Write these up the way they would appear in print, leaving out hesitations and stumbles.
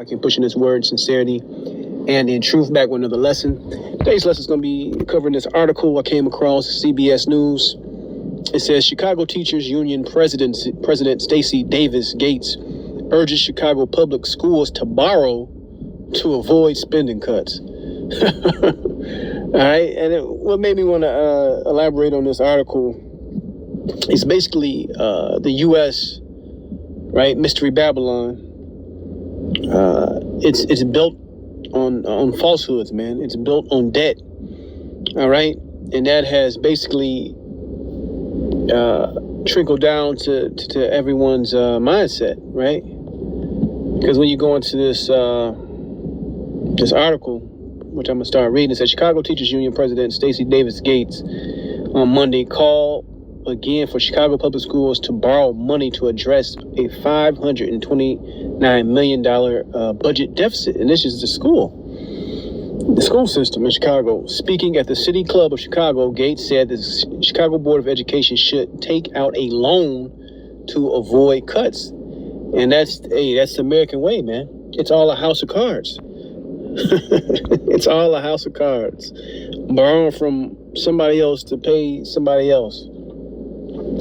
I can push in His word, sincerity, and in truth. Back with another lesson. Today's lesson is going to be covering this article I came across, CBS News. It says Chicago Teachers Union President Stacey Davis Gates urges Chicago public schools to borrow to avoid spending cuts. All right, and what made me want to elaborate on this article is basically the U.S. right, Mystery Babylon. It's built on falsehoods, man. It's built on debt. All right, and that has basically trickled down to everyone's mindset, right? Because when you go into this article, which I'm gonna start reading, it says Chicago Teachers Union President Stacey Davis Gates on Monday called again for Chicago public schools to borrow money to address a $529 million budget deficit. And this is the school system in Chicago. Speaking at the City Club of Chicago, Gates said the Chicago Board of Education should take out a loan to avoid cuts. And that's the American way, man. It's all a house of cards. It's all a house of cards. Borrowing from somebody else to pay somebody else.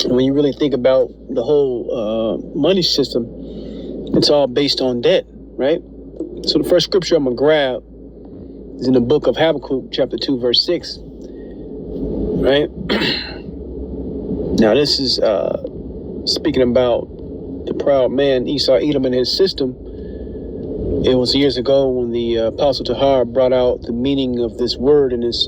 And when you really think about the whole money system, it's all based on debt, right? So the first scripture I'm going to grab is in the book of Habakkuk, chapter 2, verse 6, right? Now, this is speaking about the proud man, Esau, Edom, and his system. It was years ago when the Apostle Tahar brought out the meaning of this word in this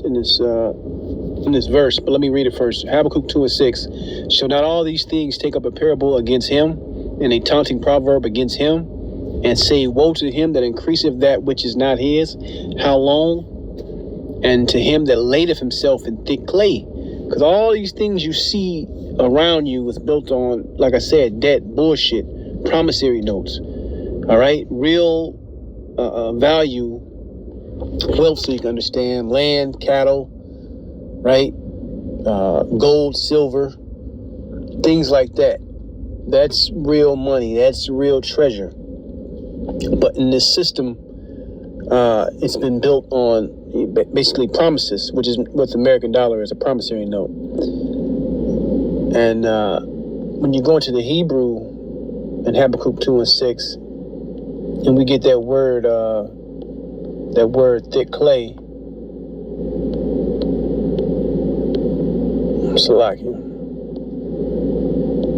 verse. But let me read it first. Habakkuk 2 and 6. Shall not all these things take up a parable against him, and a taunting proverb against him, and say, woe to him that increaseth that which is not his? How long? And to him that ladeth himself in thick clay. Because all these things you see around you is built on, like I said, debt, bullshit, promissory notes. All right? Real value, wealth, so you can understand, land, cattle, right? Gold, silver, things like that. That's real money. That's real treasure. But in this system, it's been built on basically promises, which is what the American dollar is, a promissory note. And when you go into the Hebrew in Habakkuk 2 and 6, and we get that word thick clay, Salakia.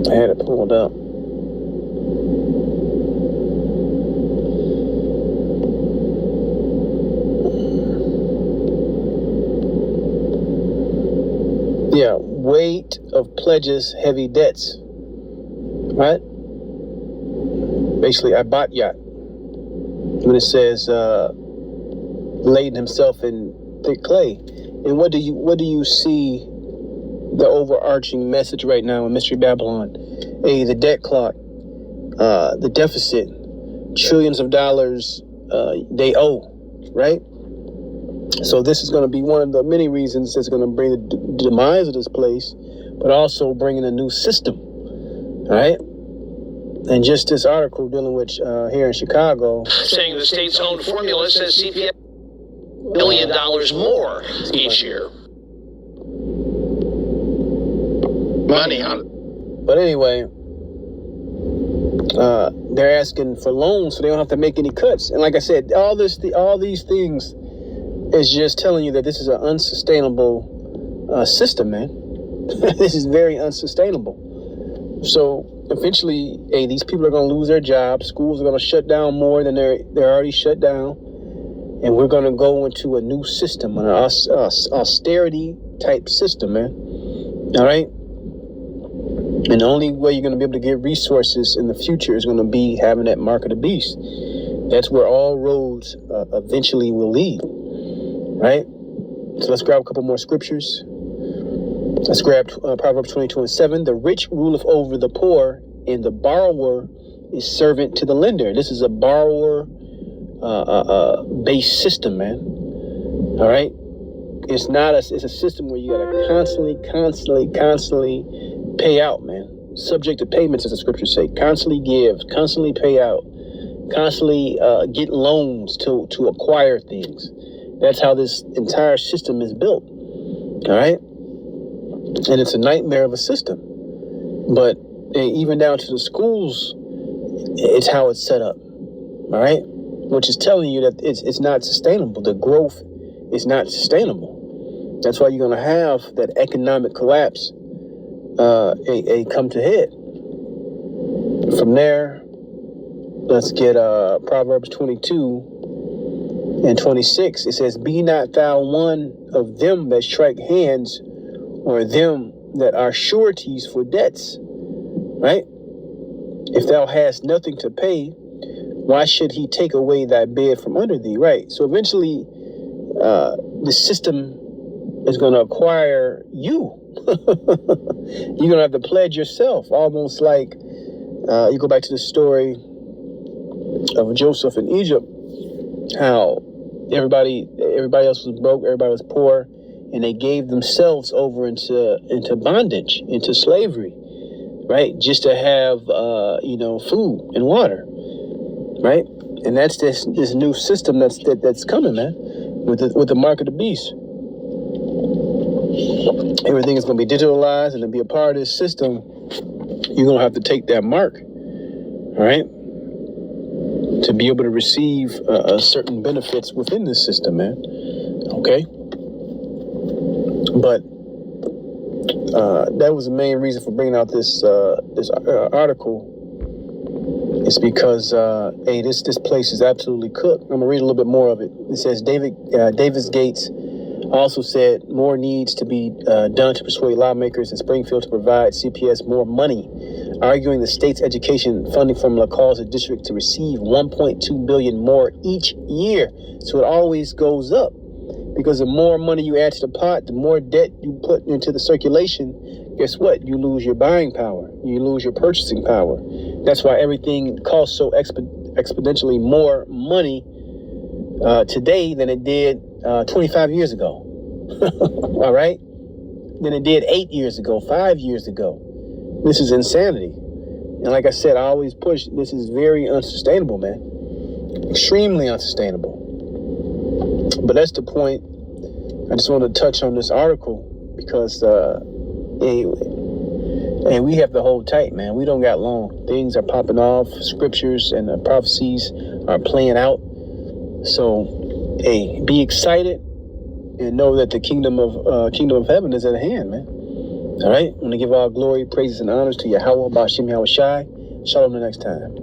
I had it pulled up. Yeah, weight of pledges, heavy debts. Right? Basically, Abatyat. When it says laden himself in thick clay. And what do you see the overarching message right now in Mystery Babylon? The debt clock, the deficit, trillions of dollars they owe, right? So this is going to be one of the many reasons that's going to bring the demise of this place, but also bringing a new system, all right? And just this article dealing with here in Chicago, saying the state's own formula says CPS $1 billion more each year. Money, huh? But anyway, they're asking for loans so they don't have to make any cuts. And like I said, all these things is just telling you that this is an unsustainable system, man. This is very unsustainable. So eventually, these people are going to lose their jobs. Schools are going to shut down more than they're already shut down. And we're going to go into a new system, an austerity type system, man. All right? And the only way you're going to be able to get resources in the future is going to be having that mark of the beast. That's where all roads eventually will lead. Right? So let's grab a couple more scriptures. Let's grab Proverbs 22 and 7. The rich ruleth over the poor, and the borrower is servant to the lender. This is a borrower based system, man. All right? It's a system where you got to constantly pay out, man. Subject to payments, as the scriptures say. Constantly give, constantly pay out. constantly getting loans to acquire things. That's how this entire system is built. All right, and it's a nightmare of a system. But even down to the schools, it's how it's set up. All right, which is telling you that it's not sustainable. The growth is not sustainable. That's why you're going to have that economic collapse come to head. From there, let's get Proverbs 22 and 26. It says, "Be not thou one of them that strike hands, or them that are sureties for debts." Right? "If thou hast nothing to pay, why should he take away thy bed from under thee?" Right? So eventually, the system is going to acquire you. You're going to have to pledge yourself, almost like you go back to the story of Joseph in Egypt, how everybody else was broke, everybody was poor, and they gave themselves over into bondage, into slavery, right? Just to have food and water, right? And that's this new system that's coming, man, with the mark of the beast. Everything is going to be digitalized, and to be a part of this system, you're going to have to take that mark, all right, to be able to receive certain benefits within this system, man. Okay? But that was the main reason for bringing out this article. It's because this place is absolutely cooked. I'm gonna read a little bit more of it. It says Davis Gates also said more needs to be done to persuade lawmakers in Springfield to provide CPS more money, arguing the state's education funding formula calls the district to receive $1.2 billion more each year. So it always goes up, because the more money you add to the pot, the more debt you put into the circulation. Guess what? You lose your buying power. You lose your purchasing power. That's why everything costs so exponentially more money today than it did 25 years ago. All right? Than it did 8 years ago, 5 years ago. This is insanity. And like I said, I always push, this is very unsustainable, man. Extremely unsustainable. But that's the point. I just wanted to touch on this article because we have to hold tight, man. We don't got long. Things are popping off. Scriptures and prophecies are playing out. So, be excited and know that the kingdom of heaven is at hand, man. All right? I'm going to give all glory, praises, and honors to Yahweh, Ba'ashem Yahweh Shai. Shalom the next time.